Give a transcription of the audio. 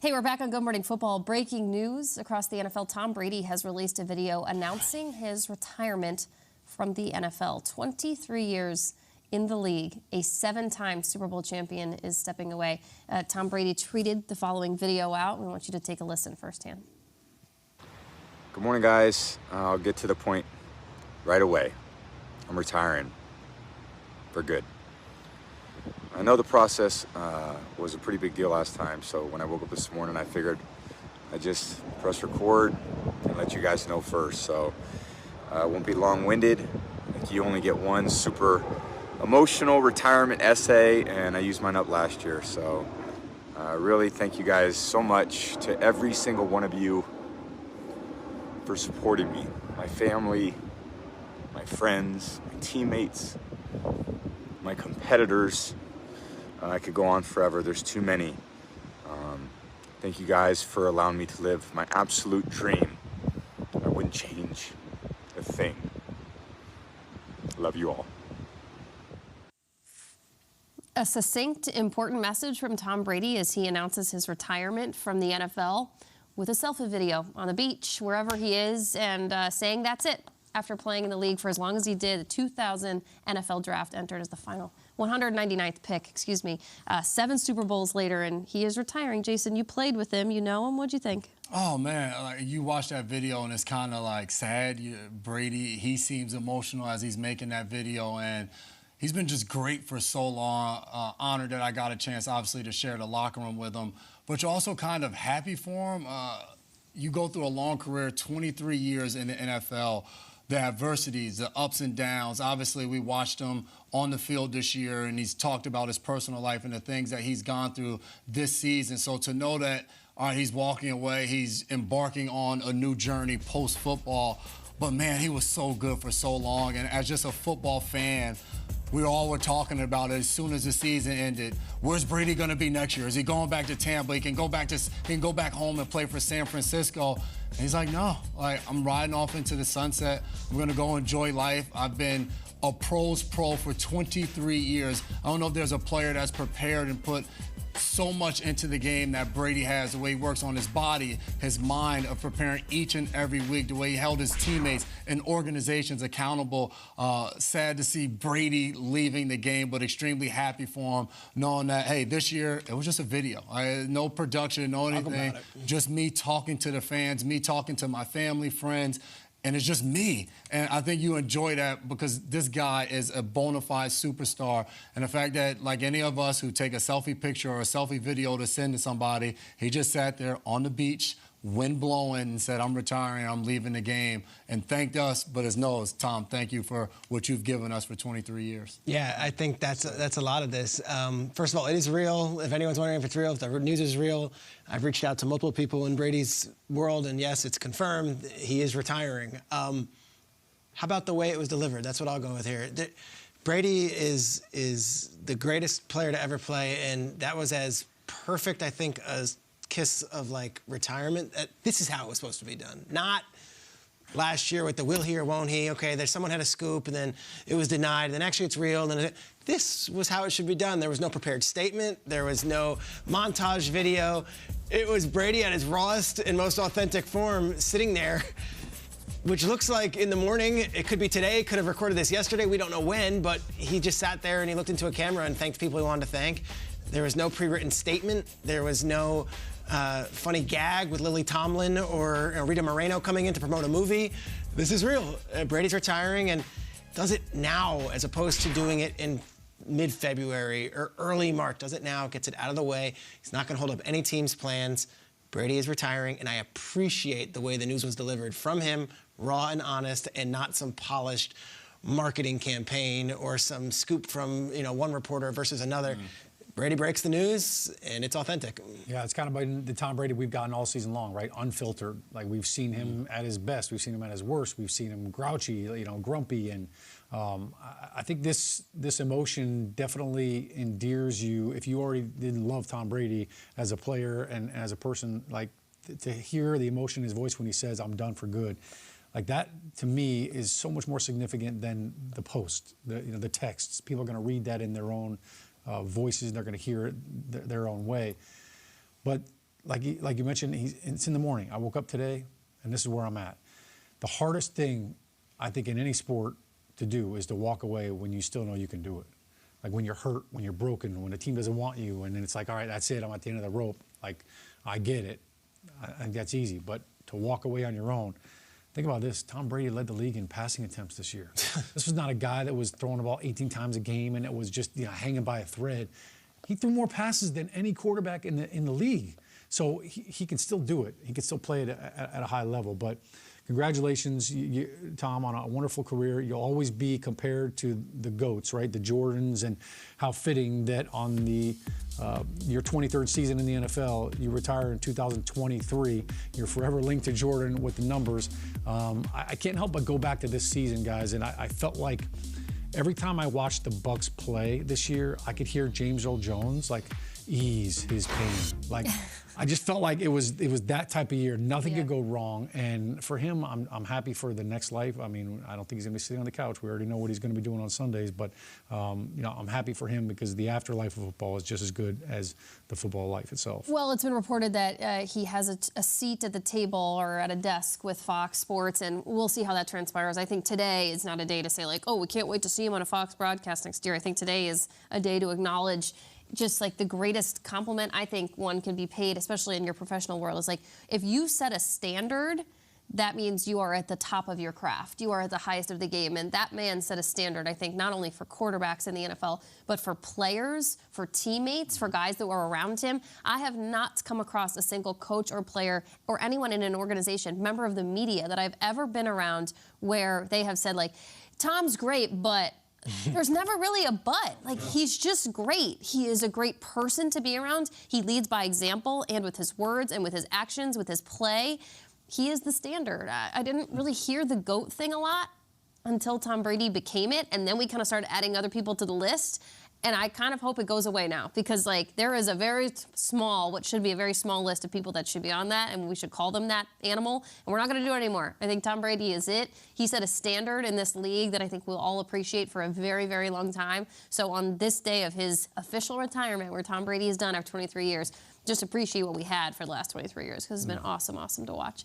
Hey, we're back on Good Morning Football. Breaking news across the NFL. Tom Brady has released a video announcing his retirement from the NFL. 23 years in the league, a 7-time Super Bowl champion is stepping away. Tom Brady tweeted the following video out. We want you to take a listen firsthand. Good morning, guys. I'll get to the point right away. I'm retiring for good. I know the process was a pretty big deal last time, so when I woke up this morning, I figured I'd just press record and let you guys know first. So I won't be long-winded. I think you only get one super emotional retirement essay, and I used mine up last year. So really thank you guys so much, to every single one of you, for supporting me, my family, my friends, my teammates, my competitors. I could go on forever. There's too many. Thank you guys for allowing me to live my absolute dream. I wouldn't change a thing. Love you all. A succinct, important message from Tom Brady as he announces his retirement from the NFL with a selfie video on the beach, wherever he is, and saying that's it. After playing in the league for as long as he did, the 2000 NFL draft entered as the final 199th pick, 7 Super Bowls later, and he is retiring. Jason, you played with him. You know him. What'd you think? Oh, man, you watch that video, and it's kind of like sad. Brady, he seems emotional as he's making that video, and he's been just great for so long. Honored that I got a chance, obviously, to share the locker room with him, but you're also kind of happy for him. You go through a long career, 23 years in the NFL. The adversities, the ups and downs. Obviously, we watched him on the field this year, and he's talked about his personal life and the things that he's gone through this season. So to know that, all right, he's walking away, he's embarking on a new journey post-football. But, man, he was so good for so long. And as just a football fan, we all were talking about it as soon as the season ended. Where's Brady going to be next year? Is he going back to Tampa? He can go back home and play for San Francisco. And he's like, no, I'm riding off into the sunset. I'm going to go enjoy life. I've been a pro's pro for 23 years. I don't know if there's a player that's prepared and put so much into the game that Brady has, the way he works on his body, his mind, of preparing each and every week, the way he held his teammates and organizations accountable. Sad to see Brady leaving the game, but extremely happy for him, knowing that, hey, this year, it was just a video. No production, no anything. Just me talking to the fans, me talking to my family, friends, and it's just me. And I think you enjoy that because this guy is a bona fide superstar. And the fact that, like any of us who take a selfie picture or a selfie video to send to somebody, he just sat there on the beach, wind blowing, and said, I'm retiring, I'm leaving the game, and thanked us, but his nose. Tom, thank you for what you've given us for 23 years. Yeah, I think that's a lot of this. First of all, it is real. If anyone's wondering if it's real, if the news is real, I've reached out to multiple people in Brady's world, and yes, it's confirmed. He is retiring. How about the way it was delivered? That's what I'll go with here. Brady is the greatest player to ever play, and that was as perfect, I think, as kiss of retirement. This is how it was supposed to be done. Not last year with the will he or won't he. Okay, there's someone had a scoop and then it was denied. And then actually it's real. And then this was how it should be done. There was no prepared statement. There was no montage video. It was Brady at his rawest and most authentic form, sitting there, which looks like in the morning. It could be today. Could have recorded this yesterday. We don't know when, but he just sat there and he looked into a camera and thanked people he wanted to thank. There was no pre-written statement. There was no funny gag with Lily Tomlin or Rita Moreno coming in to promote a movie. This is real. Brady's retiring and does it now as opposed to doing it in mid-February or early March. Does it now, gets it out of the way. He's not going to hold up any team's plans. Brady is retiring, and I appreciate the way the news was delivered from him, raw and honest, and not some polished marketing campaign or some scoop from one reporter versus another. Brady breaks the news, and it's authentic. Yeah, it's kind of like the Tom Brady we've gotten all season long, right? Unfiltered. Like, we've seen him at his best. We've seen him at his worst. We've seen him grouchy, grumpy. And I think this emotion definitely endears you. If you already didn't love Tom Brady as a player and as a person, to hear the emotion in his voice when he says, I'm done for good. Like, that, to me, is so much more significant than the post, the texts. People are going to read that in their own voices. They're going to hear it their own way. But like you mentioned, it's in the morning. I woke up today, and this is where I'm at. The hardest thing, I think, in any sport to do is to walk away when you still know you can do it. Like when you're hurt, when you're broken, when the team doesn't want you, and then it's like, all right, that's it, I'm at the end of the rope. Like, I get it. I think that's easy. But to walk away on your own, think about this. Tom Brady led the league in passing attempts this year. This was not a guy that was throwing the ball 18 times a game and it was just hanging by a thread. He threw more passes than any quarterback in the league. So he can still do it. He can still play it at a high level. But congratulations, Tom, on a wonderful career. You'll always be compared to the GOATs, right? The Jordans, and how fitting that on your 23rd season in the NFL, you retire in 2023. You're forever linked to Jordan with the numbers. I can't help but go back to this season, guys, and I felt like every time I watched the Bucs play this year, I could hear James Earl Jones ease his pain. I just felt like it was that type of year. Nothing could go wrong. And for him, I'm happy for the next life. I mean, I don't think he's going to be sitting on the couch. We already know what he's going to be doing on Sundays. But, I'm happy for him because the afterlife of football is just as good as the football life itself. Well, it's been reported that he has a seat at the table or at a desk with Fox Sports, and we'll see how that transpires. I think today is not a day to say, we can't wait to see him on a Fox broadcast next year. I think today is a day to acknowledge just the greatest compliment I think one can be paid, especially in your professional world, is if you set a standard, that means you are at the top of your craft. You are at the highest of the game. And that man set a standard, I think, not only for quarterbacks in the NFL, but for players, for teammates, for guys that were around him. I have not come across a single coach or player or anyone in an organization, member of the media, that I've ever been around where they have said, Tom's great, but there's never really a but. He's just great. He is a great person to be around. He leads by example and with his words and with his actions, with his play. He is the standard. I didn't really hear the GOAT thing a lot until Tom Brady became it, and then we kind of started adding other people to the list. And I kind of hope it goes away now because, there is a very small, what should be a very small list of people that should be on that, and we should call them that animal. And we're not going to do it anymore. I think Tom Brady is it. He set a standard in this league that I think we'll all appreciate for a very, very long time. So on this day of his official retirement, where Tom Brady is done after 23 years, just appreciate what we had for the last 23 years because it's been awesome to watch.